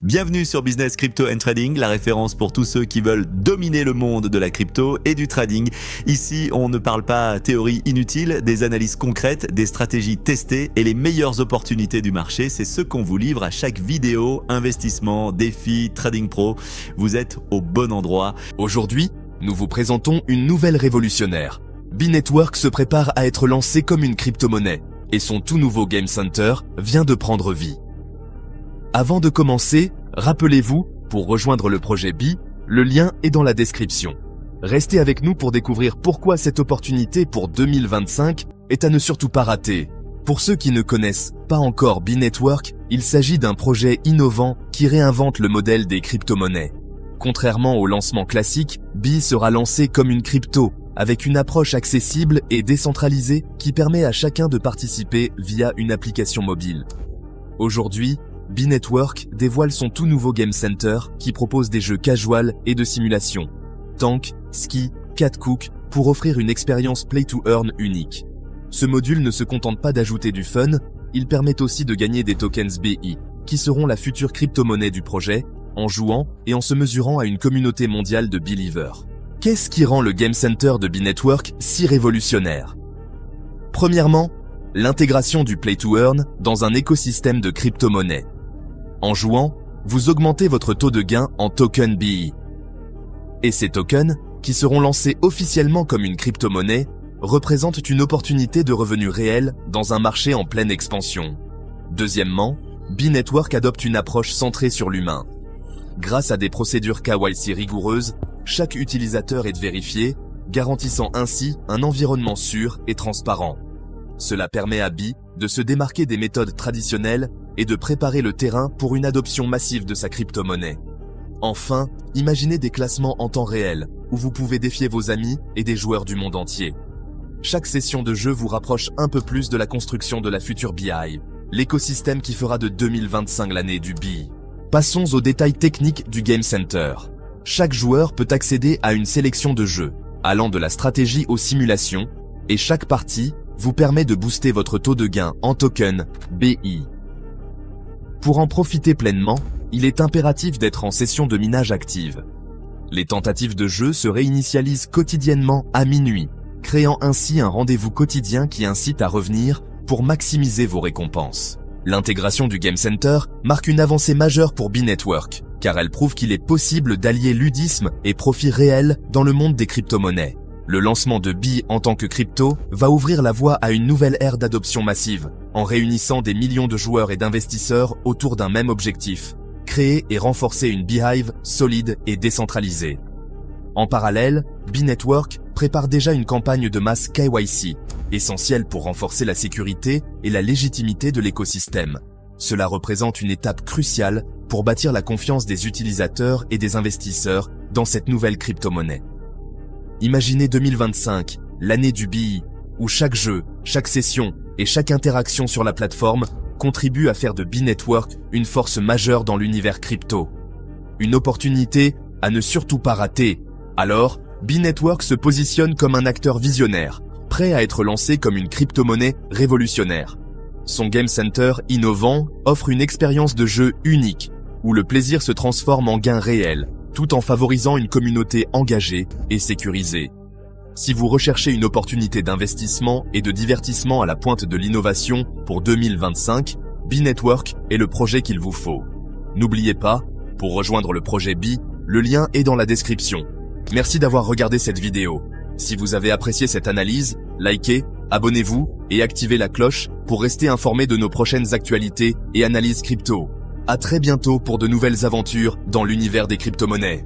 Bienvenue sur Business Crypto and Trading, la référence pour tous ceux qui veulent dominer le monde de la crypto et du trading. Ici, on ne parle pas théorie inutile, des analyses concrètes, des stratégies testées et les meilleures opportunités du marché. C'est ce qu'on vous livre à chaque vidéo, investissement, défi, trading pro. Vous êtes au bon endroit. Aujourd'hui, nous vous présentons une nouvelle révolutionnaire. B-Network se prépare à être lancé comme une crypto-monnaie et son tout nouveau Game Center vient de prendre vie. Avant de commencer, rappelez-vous, pour rejoindre le projet B, le lien est dans la description. Restez avec nous pour découvrir pourquoi cette opportunité pour 2025 est à ne surtout pas rater. Pour ceux qui ne connaissent pas encore B-Network, il s'agit d'un projet innovant qui réinvente le modèle des crypto-monnaies. Contrairement au lancement classique, B sera lancé comme une crypto, avec une approche accessible et décentralisée qui permet à chacun de participer via une application mobile. Aujourd'hui, B-Network dévoile son tout nouveau Game Center qui propose des jeux casual et de simulation, Tank, Ski, Cat Cook, pour offrir une expérience Play to Earn unique. Ce module ne se contente pas d'ajouter du fun, il permet aussi de gagner des tokens BI, qui seront la future crypto-monnaie du projet, en jouant et en se mesurant à une communauté mondiale de believers. Qu'est-ce qui rend le Game Center de B-Network si révolutionnaire? Premièrement, l'intégration du Play to Earn dans un écosystème de crypto-monnaies. En jouant, vous augmentez votre taux de gain en token BI. Et ces tokens, qui seront lancés officiellement comme une crypto-monnaie, représentent une opportunité de revenus réels dans un marché en pleine expansion. Deuxièmement, B-Network adopte une approche centrée sur l'humain. Grâce à des procédures KYC rigoureuses, chaque utilisateur est vérifié, garantissant ainsi un environnement sûr et transparent. Cela permet à B de se démarquer des méthodes traditionnelles et de préparer le terrain pour une adoption massive de sa crypto-monnaie. Enfin, imaginez des classements en temps réel, où vous pouvez défier vos amis et des joueurs du monde entier. Chaque session de jeu vous rapproche un peu plus de la construction de la future BI, l'écosystème qui fera de 2025 l'année du BI. Passons aux détails techniques du Game Center. Chaque joueur peut accéder à une sélection de jeux, allant de la stratégie aux simulations, et chaque partie vous permet de booster votre taux de gain en token BI. Pour en profiter pleinement, il est impératif d'être en session de minage active. Les tentatives de jeu se réinitialisent quotidiennement à minuit, créant ainsi un rendez-vous quotidien qui incite à revenir pour maximiser vos récompenses. L'intégration du Game Center marque une avancée majeure pour B-Network, car elle prouve qu'il est possible d'allier ludisme et profit réel dans le monde des crypto-monnaies. Le lancement de B en tant que crypto va ouvrir la voie à une nouvelle ère d'adoption massive, en réunissant des millions de joueurs et d'investisseurs autour d'un même objectif, créer et renforcer une Beehive solide et décentralisée. En parallèle, B-Network prépare déjà une campagne de masse KYC, essentielle pour renforcer la sécurité et la légitimité de l'écosystème. Cela représente une étape cruciale pour bâtir la confiance des utilisateurs et des investisseurs dans cette nouvelle crypto-monnaie. Imaginez 2025, l'année du BI, où chaque jeu, chaque session et chaque interaction sur la plateforme contribue à faire de B-Network une force majeure dans l'univers crypto. Une opportunité à ne surtout pas rater. Alors, B-Network se positionne comme un acteur visionnaire, prêt à être lancé comme une crypto-monnaie révolutionnaire. Son Game Center innovant offre une expérience de jeu unique, où le plaisir se transforme en gain réel, tout en favorisant une communauté engagée et sécurisée. Si vous recherchez une opportunité d'investissement et de divertissement à la pointe de l'innovation pour 2025, B-Network est le projet qu'il vous faut. N'oubliez pas, pour rejoindre le projet B, le lien est dans la description. Merci d'avoir regardé cette vidéo. Si vous avez apprécié cette analyse, likez, abonnez-vous et activez la cloche pour rester informé de nos prochaines actualités et analyses crypto. À très bientôt pour de nouvelles aventures dans l'univers des crypto-monnaies.